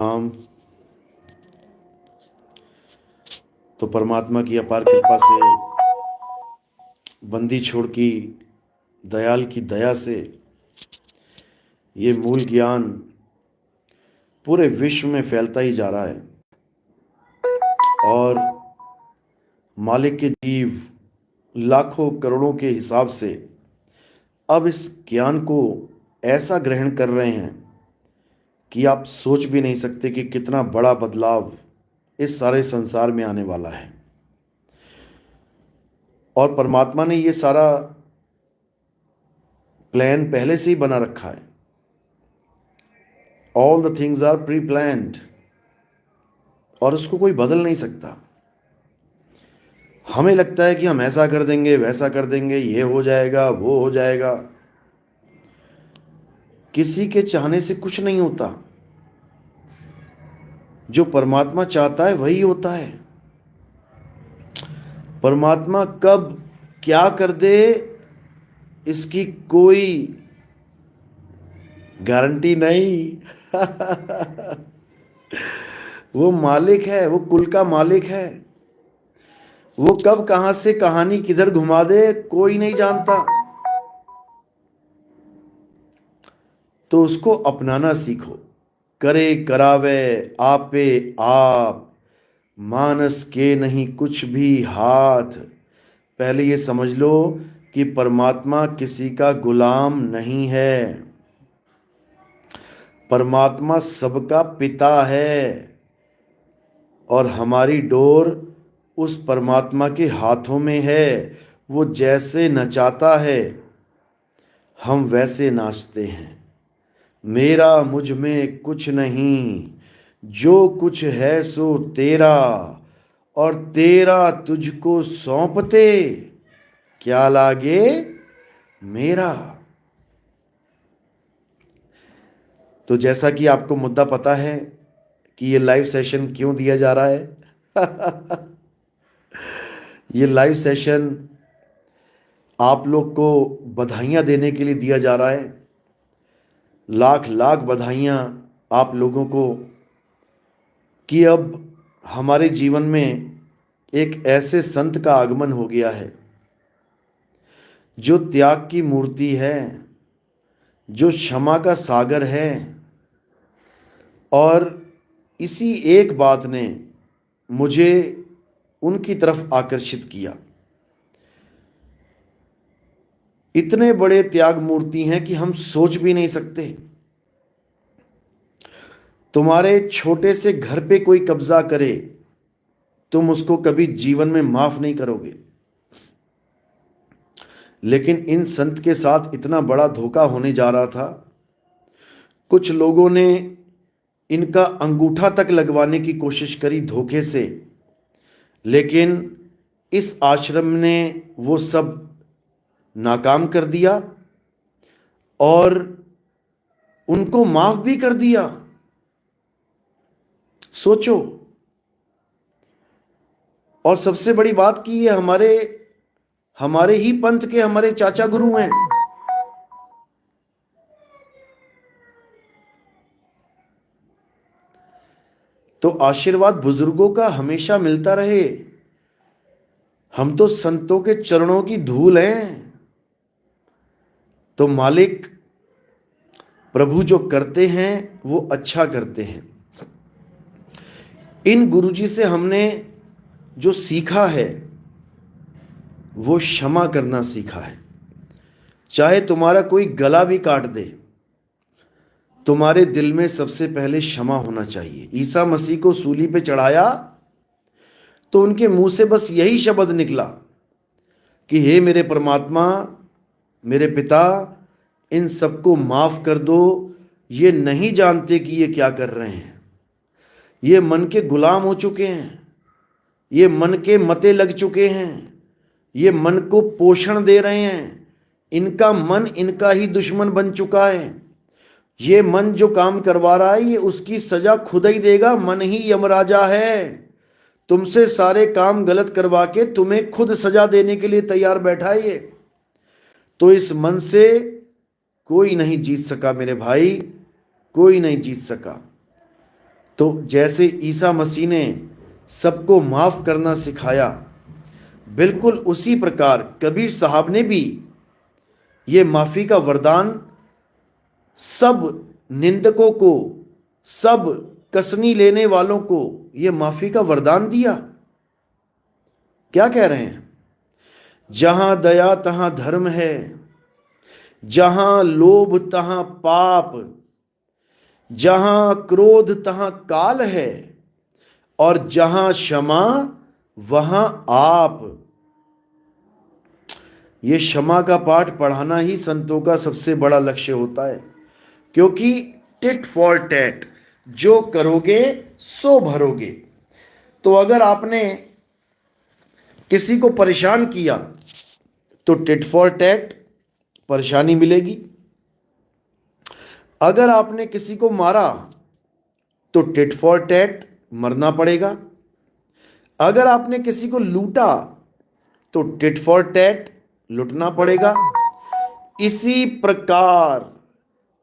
हम तो परमात्मा की अपार कृपा से बंदी छोड़ की दयाल की दया से ये मूल ज्ञान पूरे विश्व में फैलता ही जा रहा है और मालिक के जीव लाखों करोड़ों के हिसाब से अब इस ज्ञान को ऐसा ग्रहण कर रहे हैं कि आप सोच भी नहीं सकते कि कितना बड़ा बदलाव इस सारे संसार में आने वाला है। और परमात्मा ने ये सारा प्लान पहले से ही बना रखा है। All the things are pre planned और उसको कोई बदल नहीं सकता। हमें लगता है कि हम ऐसा कर देंगे, वैसा कर देंगे, ये हो जाएगा, वो हो जाएगा। किसी के चाहने से कुछ नहीं होता। जो परमात्मा चाहता है वही होता है। परमात्मा कब क्या कर दे इसकी कोई गारंटी नहीं। वो मालिक है, वो कुल का मालिक है। वो कब कहां से कहानी किधर घुमा दे कोई नहीं जानता। तो उसको अपनाना सीखो। करे करावे आपे आप, मानस के नहीं कुछ भी हाथ। पहले ये समझ लो कि परमात्मा किसी का गुलाम नहीं है। परमात्मा सबका पिता है और हमारी डोर उस परमात्मा के हाथों में है। वो जैसे नचाता है हम वैसे नाचते हैं। मेरा मुझ में कुछ नहीं, जो कुछ है सो तेरा, और तेरा तुझको सौंपते क्या लागे मेरा। तो जैसा कि आपको मुद्दा पता है कि ये लाइव सेशन क्यों दिया जा रहा है। ये लाइव सेशन आप लोग को बधाइयाँ देने के लिए दिया जा रहा है। लाख लाख बधाइयाँ आप लोगों को कि अब हमारे जीवन में एक ऐसे संत का आगमन हो गया है जो त्याग की मूर्ति है, जो क्षमा का सागर है। और इसी एक बात ने मुझे उनकी तरफ आकर्षित किया। इतने बड़े त्याग मूर्ति हैं कि हम सोच भी नहीं सकते। तुम्हारे छोटे से घर पे कोई कब्जा करे, तुम उसको कभी जीवन में माफ नहीं करोगे। लेकिन इन संत के साथ इतना बड़ा धोखा होने जा रहा था। कुछ लोगों ने इनका अंगूठा तक लगवाने की कोशिश करी धोखे से, लेकिन इस आश्रम ने वो सब नाकाम कर दिया और उनको माफ भी कर दिया। सोचो। और सबसे बड़ी बात कि ये हमारे ही पंथ के हमारे चाचा गुरु हैं। तो आशीर्वाद बुजुर्गों का हमेशा मिलता रहे। हम तो संतों के चरणों की धूल हैं। तो मालिक प्रभु जो करते हैं वो अच्छा करते हैं। इन गुरुजी से हमने जो सीखा है वो क्षमा करना सीखा है। चाहे तुम्हारा कोई गला भी काट दे, तुम्हारे दिल में सबसे पहले क्षमा होना चाहिए। ईसा मसीह को सूली पे चढ़ाया तो उनके मुंह से बस यही शब्द निकला कि हे मेरे परमात्मा, मेरे पिता, इन सबको माफ कर दो, ये नहीं जानते कि ये क्या कर रहे हैं। ये मन के गुलाम हो चुके हैं, ये मन के मते लग चुके हैं, ये मन को पोषण दे रहे हैं। इनका मन इनका ही दुश्मन बन चुका है। ये मन जो काम करवा रहा है ये उसकी सजा खुद ही देगा। मन ही यमराजा है। तुमसे सारे काम गलत करवा के तुम्हें खुद सजा देने के लिए तैयार बैठा है ये। तो इस मन से कोई नहीं जीत सका मेरे भाई, कोई नहीं जीत सका। तो जैसे ईसा मसीह ने सबको माफ़ करना सिखाया, बिल्कुल उसी प्रकार कबीर साहब ने भी ये माफ़ी का वरदान सब निंदकों को, सब कसनी लेने वालों को ये माफ़ी का वरदान दिया। क्या कह रहे हैं? जहां दया तहां धर्म है, जहां लोभ तहां पाप, जहां क्रोध तहां काल है, और जहां क्षमा वहां आप। ये क्षमा का पाठ पढ़ाना ही संतों का सबसे बड़ा लक्ष्य होता है, क्योंकि टिट फॉर टैट, जो करोगे सो भरोगे। तो अगर आपने किसी को परेशान किया तो टिट फॉर टैट परेशानी मिलेगी। अगर आपने किसी को मारा तो टिट फॉर टैट मरना पड़ेगा। अगर आपने किसी को लूटा तो टिट फॉर टैट लूटना पड़ेगा। इसी प्रकार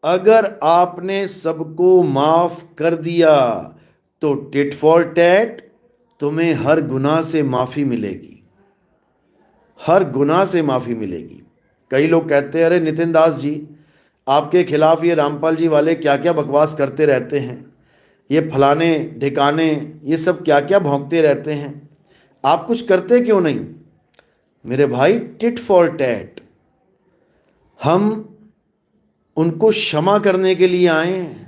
अगर आपने सबको माफ कर दिया तो टिट फॉर टैट तुम्हें हर गुनाह से माफी मिलेगी, हर गुनाह से माफी मिलेगी। कई लोग कहते हैं, अरे नितिन दास जी, आपके खिलाफ ये रामपाल जी वाले क्या क्या बकवास करते रहते हैं, ये फलाने ढिकाने ये सब क्या क्या भौंकते रहते हैं, आप कुछ करते क्यों नहीं? मेरे भाई, टिट फॉर टैट, हम उनको क्षमा करने के लिए आए हैं।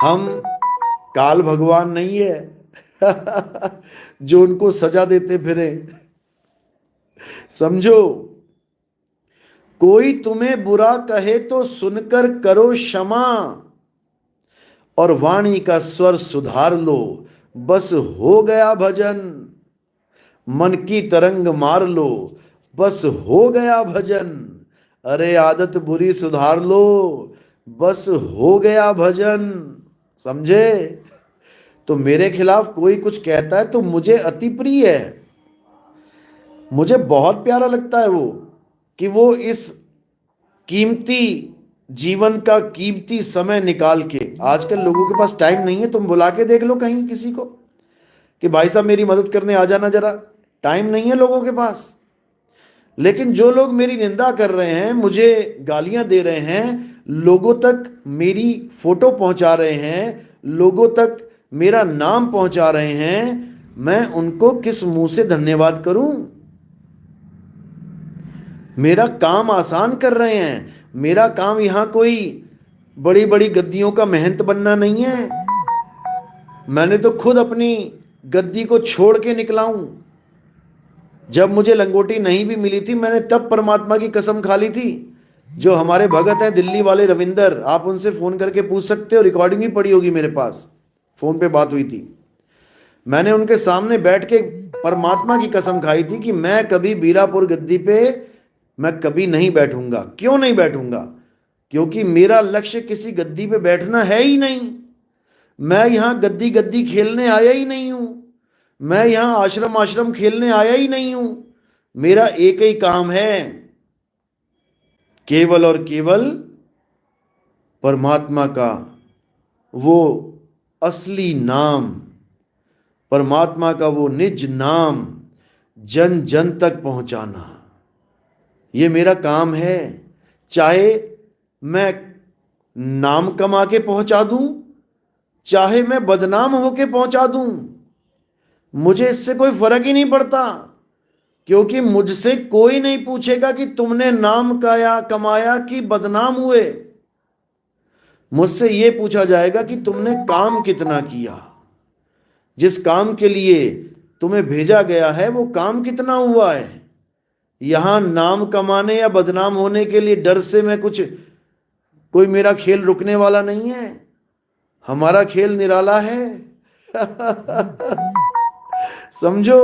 हम काल भगवान नहीं है जो उनको सजा देते फिरे। समझो, कोई तुम्हें बुरा कहे तो सुनकर करो क्षमा, और वाणी का स्वर सुधार लो, बस हो गया भजन। मन की तरंग मार लो, बस हो गया भजन। अरे आदत बुरी सुधार लो, बस हो गया भजन। समझे? तो मेरे खिलाफ कोई कुछ कहता है तो मुझे अति प्रिय है, मुझे बहुत प्यारा लगता है वो, कि वो इस कीमती जीवन का कीमती समय निकाल के, आजकल लोगों के पास टाइम नहीं है। तुम बुला के देख लो कहीं किसी को कि भाई साहब मेरी मदद करने आ जाना जरा, टाइम नहीं है लोगों के पास। लेकिन जो लोग मेरी निंदा कर रहे हैं, मुझे गालियां दे रहे हैं, लोगों तक मेरी फोटो पहुंचा रहे हैं, लोगों तक मेरा नाम पहुंचा रहे हैं, मैं उनको किस मुंह से धन्यवाद करूं? मेरा काम आसान कर रहे हैं। मेरा काम यहां कोई बड़ी बड़ी गद्दियों का महंत बनना नहीं है। मैंने तो खुद अपनी गद्दी को छोड़ के निकला हूं। जब मुझे लंगोटी नहीं भी मिली थी, मैंने तब परमात्मा की कसम खा ली थी। जो हमारे भगत हैं दिल्ली वाले रविंदर, आप उनसे फोन करके पूछ सकते हो, रिकॉर्डिंग भी पड़ी होगी मेरे पास, फोन पे बात हुई थी। मैंने उनके सामने बैठ के परमात्मा की कसम खाई थी कि मैं कभी बीरापुर गद्दी पे मैं कभी नहीं बैठूंगा। क्यों नहीं बैठूंगा? क्योंकि मेरा लक्ष्य किसी गद्दी पे बैठना है ही नहीं। मैं यहां गद्दी गद्दी खेलने आया ही नहीं हूं। मैं यहां आश्रम आश्रम खेलने आया ही नहीं हूं। मेरा एक ही काम है, केवल और केवल परमात्मा का वो असली नाम, परमात्मा का वो निज नाम जन जन तक पहुंचाना। ये मेरा काम है। चाहे मैं नाम कमा के पहुंचा दूं, चाहे मैं बदनाम होके पहुंचा दूं, मुझे इससे कोई फर्क ही नहीं पड़ता। क्योंकि मुझसे कोई नहीं पूछेगा कि तुमने नाम कमाया कि बदनाम हुए। मुझसे यह पूछा जाएगा कि तुमने काम कितना किया। जिस काम के लिए तुम्हें भेजा गया है वो काम कितना हुआ है। यहां नाम कमाने या बदनाम होने के लिए डर से मैं कोई मेरा खेल रुकने वाला नहीं है। हमारा खेल निराला है समझो,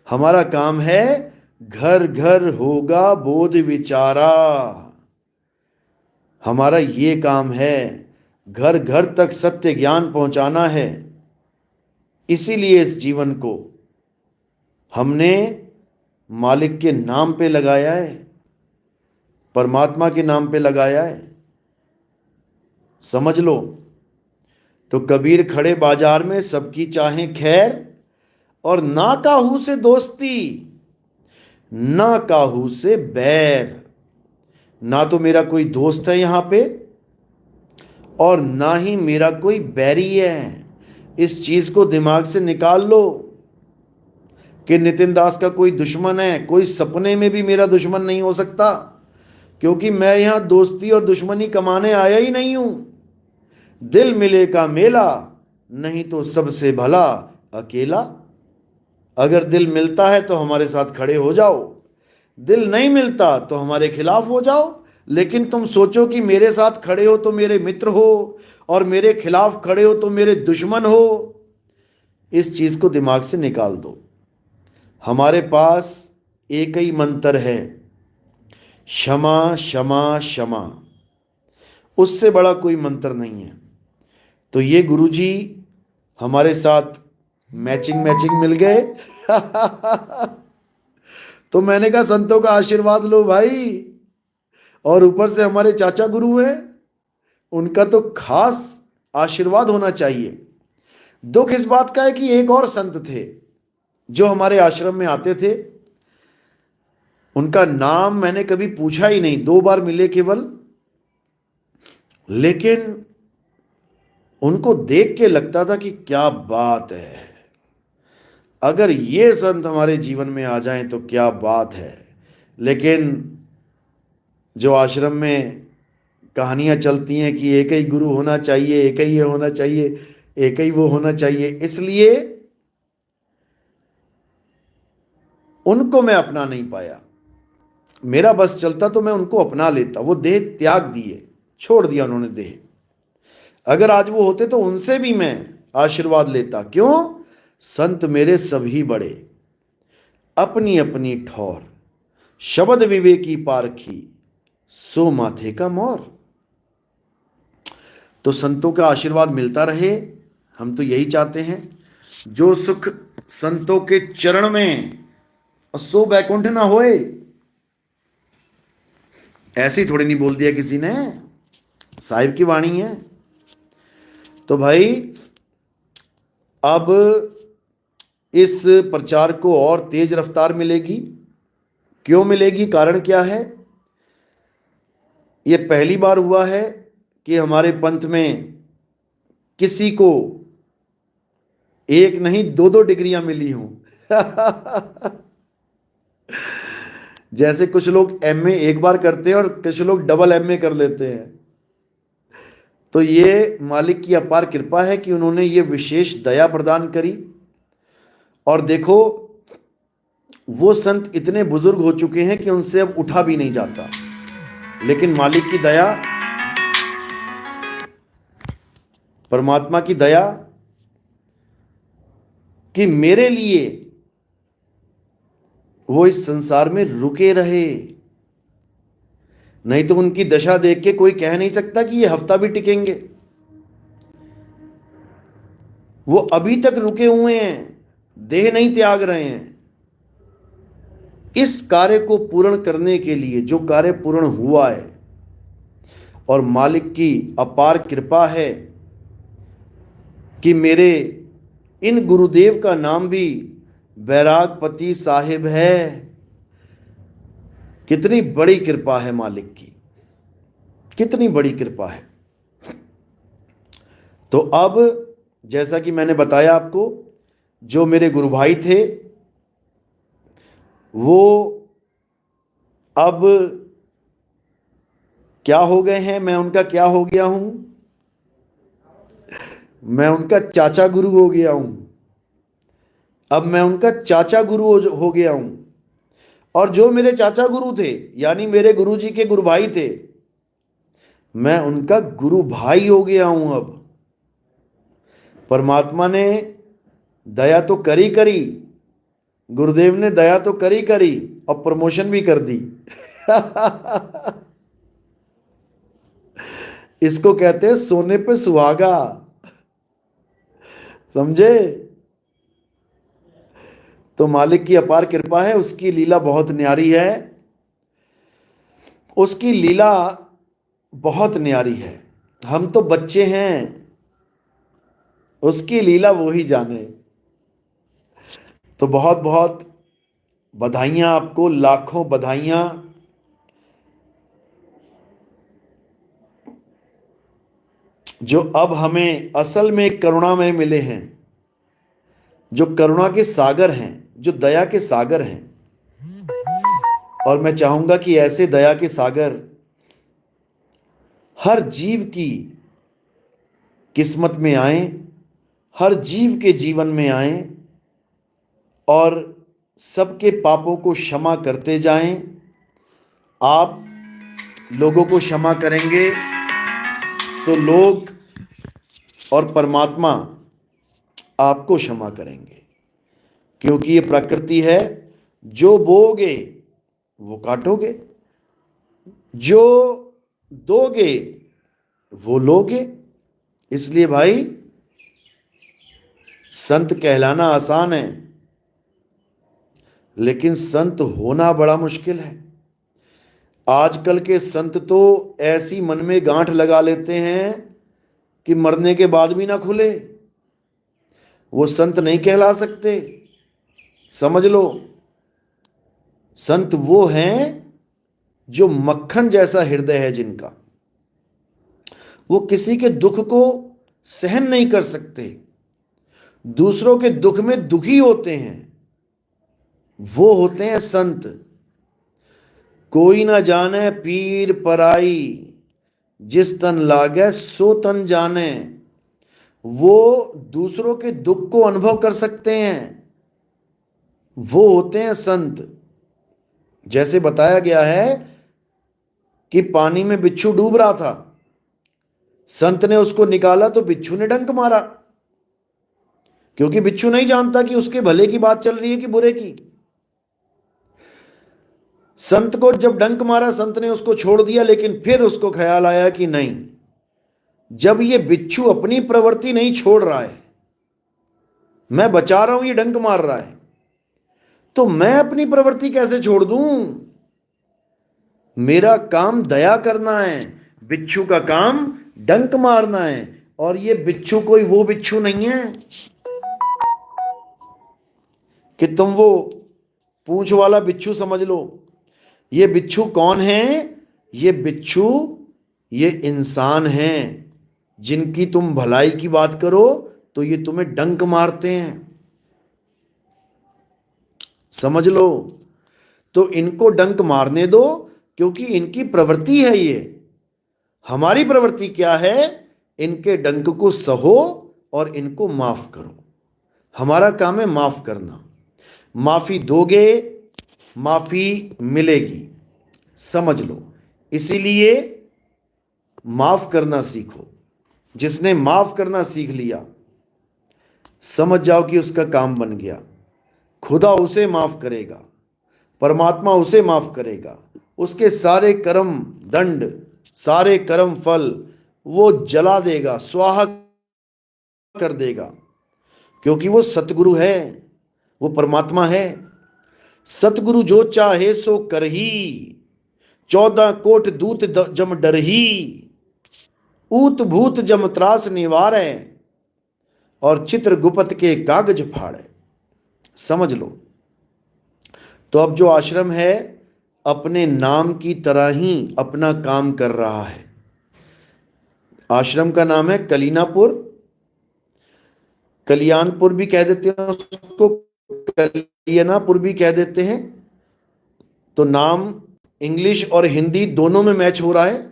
हमारा काम है घर घर होगा बोध विचारा। हमारा ये काम है, घर घर तक सत्य ज्ञान पहुंचाना है। इसीलिए इस जीवन को हमने मालिक के नाम पे लगाया है, परमात्मा के नाम पे लगाया है। समझ लो। तो कबीर खड़े बाजार में सबकी चाहें खैर, और ना काहू से दोस्ती ना काहू से बैर। ना तो मेरा कोई दोस्त है यहां पे और ना ही मेरा कोई बैरी है। इस चीज को दिमाग से निकाल लो कि नितिन दास का कोई दुश्मन है, कोई सपने में भी मेरा दुश्मन नहीं हो सकता, क्योंकि मैं यहां दोस्ती और दुश्मनी कमाने आया ही नहीं हूं। दिल मिले का मेला, नहीं तो सबसे भला अकेला। अगर दिल मिलता है तो हमारे साथ खड़े हो जाओ, दिल नहीं मिलता तो हमारे खिलाफ हो जाओ। लेकिन तुम सोचो कि मेरे साथ खड़े हो तो मेरे मित्र हो और मेरे खिलाफ खड़े हो तो मेरे दुश्मन हो। इस चीज को दिमाग से निकाल दो। हमारे पास एक ही मंत्र है, क्षमा क्षमा क्षमा। उससे बड़ा कोई मंत्र नहीं है। तो ये गुरुजी हमारे साथ मैचिंग मैचिंग मिल गए। तो मैंने कहा संतों का आशीर्वाद लो भाई, और ऊपर से हमारे चाचा गुरु हैं, उनका तो खास आशीर्वाद होना चाहिए। दुख इस बात का है कि एक और संत थे जो हमारे आश्रम में आते थे, उनका नाम मैंने कभी पूछा ही नहीं, 2 बार मिले केवल, लेकिन उनको देख के लगता था कि क्या बात है, अगर ये संत हमारे जीवन में आ जाएं तो क्या बात है। लेकिन जो आश्रम में कहानियां चलती हैं कि एक ही गुरु होना चाहिए, एक ही ये होना चाहिए, एक ही वो होना चाहिए, इसलिए उनको मैं अपना नहीं पाया। मेरा बस चलता तो मैं उनको अपना लेता। वो देह त्याग दिए, छोड़ दिया उन्होंने देह। अगर आज वो होते तो उनसे भी मैं आशीर्वाद लेता। क्यों? संत मेरे सभी बड़े, अपनी अपनी ठौर, शब्द विवेकी पारखी, सो माथे का मोर। तो संतों का आशीर्वाद मिलता रहे, हम तो यही चाहते हैं। जो सुख संतों के चरण में, सो बैकुंठ ना होए। ऐसी थोड़ी नहीं बोल दिया किसी ने, साहिब की वाणी है। तो भाई अब इस प्रचार को और तेज रफ्तार मिलेगी। क्यों मिलेगी? कारण क्या है? ये पहली बार हुआ है कि हमारे पंथ में किसी को एक नहीं 2-2 डिग्रियां मिली हों। जैसे कुछ लोग एमए एक बार करते हैं और कुछ लोग डबल एमए कर लेते हैं। तो ये मालिक की अपार कृपा है कि उन्होंने ये विशेष दया प्रदान करी। और देखो, वो संत इतने बुजुर्ग हो चुके हैं कि उनसे अब उठा भी नहीं जाता, लेकिन मालिक की दया, परमात्मा की दया कि मेरे लिए वो इस संसार में रुके रहे। नहीं तो उनकी दशा देख के कोई कह नहीं सकता कि ये हफ्ता भी टिकेंगे। वो अभी तक रुके हुए हैं, देह नहीं त्याग रहे हैं। इस कार्य को पूर्ण करने के लिए, जो कार्य पूर्ण हुआ है, और मालिक की अपार कृपा है कि मेरे इन गुरुदेव का नाम भी बैरागपति साहिब है। कितनी बड़ी कृपा है मालिक की, कितनी बड़ी कृपा है। तो अब जैसा कि मैंने बताया आपको, जो मेरे गुरु भाई थे वो अब क्या हो गए हैं, मैं उनका क्या हो गया हूं? मैं उनका चाचा गुरु हो गया हूं। अब मैं उनका चाचा गुरु हो गया हूं। और जो मेरे चाचा गुरु थे, यानी मेरे गुरु जी के गुरु भाई थे, मैं उनका गुरु भाई हो गया हूं। अब परमात्मा ने दया तो करी, गुरुदेव ने दया तो करी और प्रमोशन भी कर दी। इसको कहते हैं सोने पे सुहागा, समझे? तो मालिक की अपार कृपा है, उसकी लीला बहुत न्यारी है। उसकी लीला बहुत न्यारी है। हम तो बच्चे हैं, उसकी लीला वो ही जाने। तो बहुत बहुत बधाइयाँ आपको, लाखों बधाइयाँ। जो अब हमें असल में करुणामय मिले हैं, जो करुणा के सागर हैं, जो दया के सागर हैं। और मैं चाहूंगा कि ऐसे दया के सागर हर जीव की किस्मत में आए, हर जीव के जीवन में आए, और सबके पापों को क्षमा करते जाएं। आप लोगों को क्षमा करेंगे तो लोग और परमात्मा आपको क्षमा करेंगे, क्योंकि ये प्रकृति है। जो बोगे वो काटोगे, जो दोगे वो लोगे। इसलिए भाई, संत कहलाना आसान है, लेकिन संत होना बड़ा मुश्किल है। आजकल के संत तो ऐसी मन में गांठ लगा लेते हैं कि मरने के बाद भी ना खुले। वो संत नहीं कहला सकते। समझ लो, संत वो हैं जो मक्खन जैसा हृदय है जिनका, वो किसी के दुख को सहन नहीं कर सकते, दूसरों के दुख में दुखी होते हैं, वो होते हैं संत। कोई ना जाने पीर पराई, जिस तन लागे सो तन जाने। वो दूसरों के दुख को अनुभव कर सकते हैं, वो होते हैं संत। जैसे बताया गया है कि पानी में बिच्छू डूब रहा था, संत ने उसको निकाला तो बिच्छू ने डंक मारा, क्योंकि बिच्छू नहीं जानता कि उसके भले की बात चल रही है कि बुरे की। संत को जब डंक मारा, संत ने उसको छोड़ दिया, लेकिन फिर उसको ख्याल आया कि नहीं, जब ये बिच्छू अपनी प्रवृत्ति नहीं छोड़ रहा है, मैं बचा रहा हूं, ये डंक मार रहा है, तो मैं अपनी प्रवृत्ति कैसे छोड़ दूं? मेरा काम दया करना है, बिच्छू का काम डंक मारना है। और ये बिच्छू कोई वो बिच्छू नहीं है कि तुम वो पूंछ वाला बिच्छू समझ लो। ये बिच्छू कौन है? ये बिच्छू, ये इंसान हैं जिनकी तुम भलाई की बात करो तो ये तुम्हें डंक मारते हैं। समझ लो। तो इनको डंक मारने दो, क्योंकि इनकी प्रवृत्ति है ये। हमारी प्रवृत्ति क्या है? इनके डंक को सहो और इनको माफ करो। हमारा काम है माफ करना। माफी दोगे, माफी मिलेगी, समझ लो। इसीलिए माफ करना सीखो। जिसने माफ करना सीख लिया, समझ जाओ कि उसका काम बन गया। खुदा उसे माफ करेगा, परमात्मा उसे माफ करेगा। उसके सारे कर्म दंड, सारे कर्म फल वो जला देगा, स्वाहा कर देगा, क्योंकि वो सतगुरु है, वो परमात्मा है। सतगुरु जो चाहे सो करही, 14 कोट दूत जम डरही। ऊत भूत जम त्रास निवारे, और चित्र गुपत के कागज फाड़े। समझ लो। तो अब जो आश्रम है अपने नाम की तरह ही अपना काम कर रहा है। आश्रम का नाम है कलीनापुर। कल्याणपुर भी कह देते हैं उसको, कलियनापुर भी कह देते हैं। तो नाम इंग्लिश और हिंदी दोनों में मैच हो रहा है।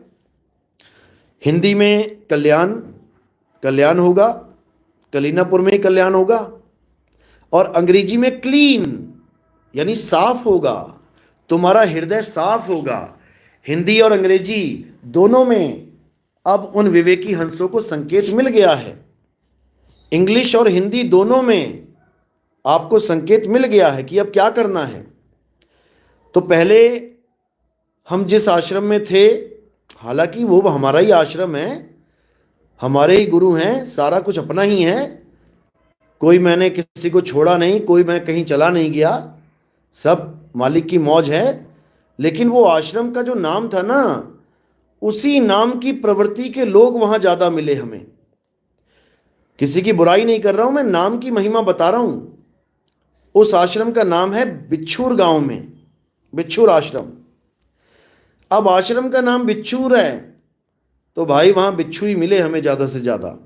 हिंदी में कल्याण, कल्याण होगा, कलीनापुर में ही कल्याण होगा। और अंग्रेजी में क्लीन, यानी साफ होगा। तुम्हारा हृदय साफ होगा। हिंदी और अंग्रेजी दोनों में अब उन विवेकी हंसों को संकेत मिल गया है। इंग्लिश और हिंदी दोनों में आपको संकेत मिल गया है कि अब क्या करना है। तो पहले हम जिस आश्रम में थे, हालांकि वो हमारा ही आश्रम है, हमारे ही गुरु हैं, सारा कुछ अपना ही है, कोई मैंने किसी को छोड़ा नहीं, कोई मैं कहीं चला नहीं गया, सब मालिक की मौज है। लेकिन वो आश्रम का जो नाम था ना, उसी नाम की प्रवृत्ति के लोग वहां ज्यादा मिले हमें। किसी की बुराई नहीं कर रहा हूं मैं, नाम की महिमा बता रहा हूं। उस आश्रम का नाम है बिच्छूर, गांव में बिच्छूर आश्रम। अब आश्रम का नाम बिच्छूर है तो भाई वहां बिच्छू ही मिले हमें ज्यादा से ज्यादा।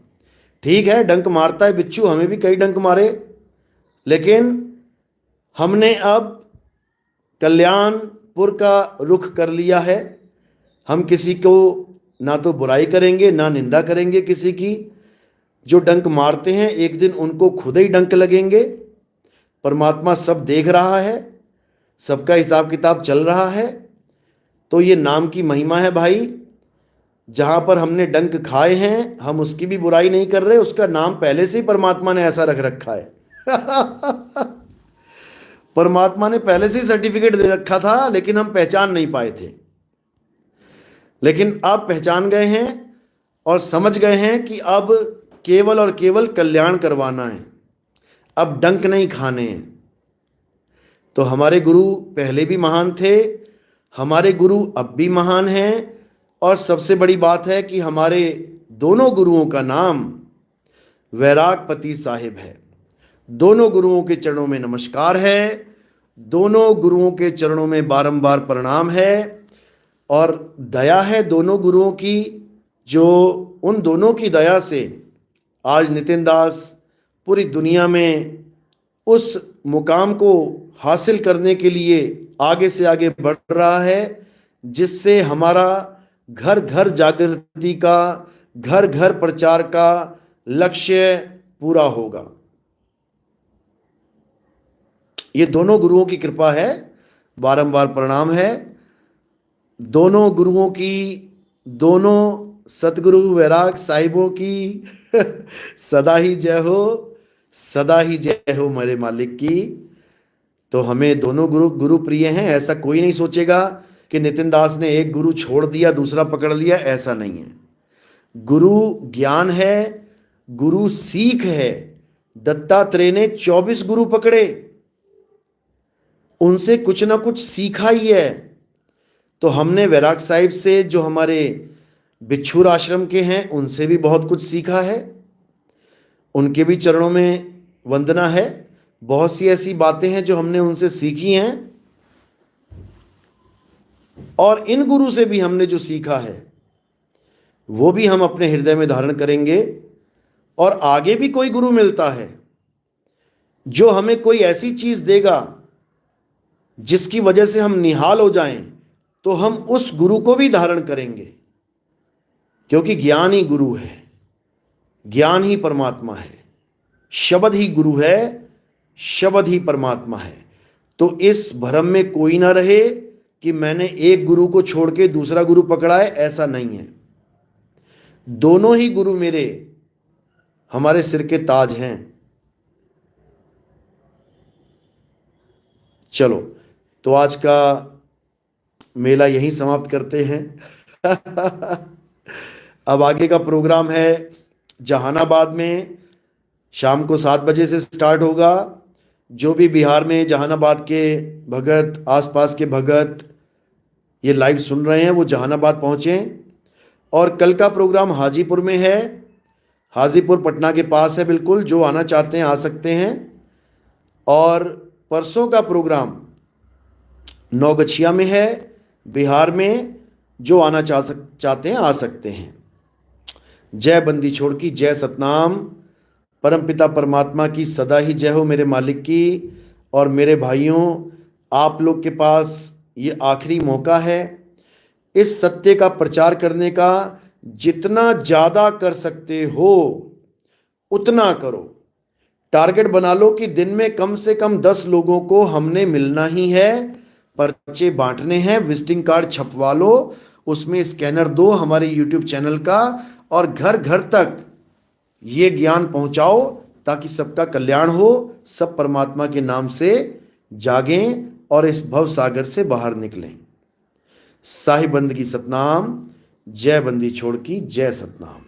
ठीक है, डंक मारता है बिच्छू, हमें भी कई डंक मारे, लेकिन हमने अब कल्याणपुर का रुख कर लिया है। हम किसी को ना तो बुराई करेंगे ना निंदा करेंगे किसी की। जो डंक मारते हैं एक दिन उनको खुद ही डंक लगेंगे। परमात्मा सब देख रहा है, सबका हिसाब किताब चल रहा है। तो ये नाम की महिमा है भाई। जहां पर हमने डंक खाए हैं हम उसकी भी बुराई नहीं कर रहे, उसका नाम पहले से ही परमात्मा ने ऐसा रख रखा है। परमात्मा ने पहले से ही सर्टिफिकेट दे रखा था, लेकिन हम पहचान नहीं पाए थे। लेकिन अब पहचान गए हैं और समझ गए हैं कि अब केवल और केवल कल्याण करवाना है, अब डंक नहीं खाने हैं। तो हमारे गुरु पहले भी महान थे, हमारे गुरु अब भी महान हैं। और सबसे बड़ी बात है कि हमारे दोनों गुरुओं का नाम वैरागपति साहिब है। दोनों गुरुओं के चरणों में नमस्कार है, दोनों गुरुओं के चरणों में बारंबार प्रणाम है। और दया है दोनों गुरुओं की, जो उन दोनों की दया से आज नितिन दास पूरी दुनिया में उस मुकाम को हासिल करने के लिए आगे से आगे बढ़ रहा है, जिससे हमारा घर घर जागृति का, घर घर प्रचार का लक्ष्य पूरा होगा। ये दोनों गुरुओं की कृपा है, बारंबार प्रणाम है दोनों गुरुओं की, दोनों सतगुरु वैराग साहिबों की। सदा ही जय हो, सदा ही जय हो मेरे मालिक की। तो हमें दोनों गुरु प्रिय हैं। ऐसा कोई नहीं सोचेगा कि नितिन दास ने एक गुरु छोड़ दिया दूसरा पकड़ लिया, ऐसा नहीं है। गुरु ज्ञान है, गुरु सीख है। दत्तात्रेय ने 24 गुरु पकड़े, उनसे कुछ ना कुछ सीखा ही है। तो हमने वैराग साहिब से, जो हमारे बिच्छूर आश्रम के हैं, उनसे भी बहुत कुछ सीखा है। उनके भी चरणों में वंदना है। बहुत सी ऐसी बातें हैं जो हमने उनसे सीखी हैं, और इन गुरु से भी हमने जो सीखा है वो भी हम अपने हृदय में धारण करेंगे। और आगे भी कोई गुरु मिलता है जो हमें कोई ऐसी चीज देगा जिसकी वजह से हम निहाल हो जाएं, तो हम उस गुरु को भी धारण करेंगे, क्योंकि ज्ञान ही गुरु है, ज्ञान ही परमात्मा है, शब्द ही गुरु है, शब्द ही परमात्मा है। तो इस भ्रम में कोई ना रहे कि मैंने एक गुरु को छोड़ के दूसरा गुरु पकड़ा है, ऐसा नहीं है। दोनों ही गुरु मेरे हमारे सिर के ताज हैं। चलो, तो आज का मेला यहीं समाप्त करते हैं। अब आगे का प्रोग्राम है जहानाबाद में, शाम को 7 बजे से स्टार्ट होगा। जो भी बिहार में जहानाबाद के भगत, आसपास के भगत ये लाइव सुन रहे हैं, वो जहानाबाद पहुँचें। और कल का प्रोग्राम हाजीपुर में है। हाजीपुर पटना के पास है बिल्कुल, जो आना चाहते हैं आ सकते हैं। और परसों का प्रोग्राम नौगछिया में है, बिहार में। जो आना चाहते हैं आ सकते हैं। जय बंदी छोड़ की, जय सतनाम। परमपिता परमात्मा की सदा ही जय हो मेरे मालिक की। और मेरे भाइयों, आप लोग के पास ये आखिरी मौका है इस सत्य का प्रचार करने का। जितना ज़्यादा कर सकते हो उतना करो। टारगेट बना लो कि दिन में कम से कम 10 लोगों को हमने मिलना ही है, पर्चे बांटने हैं, विजिटिंग कार्ड छपवा लो, उसमें स्कैनर दो हमारे YouTube चैनल का, और घर घर तक ये ज्ञान पहुंचाओ ताकि सबका कल्याण हो, सब परमात्मा के नाम से जागें और इस भव सागर से बाहर निकलें। साहिब बंद की सतनाम, जय बंदी छोड़ की, जय सतनाम।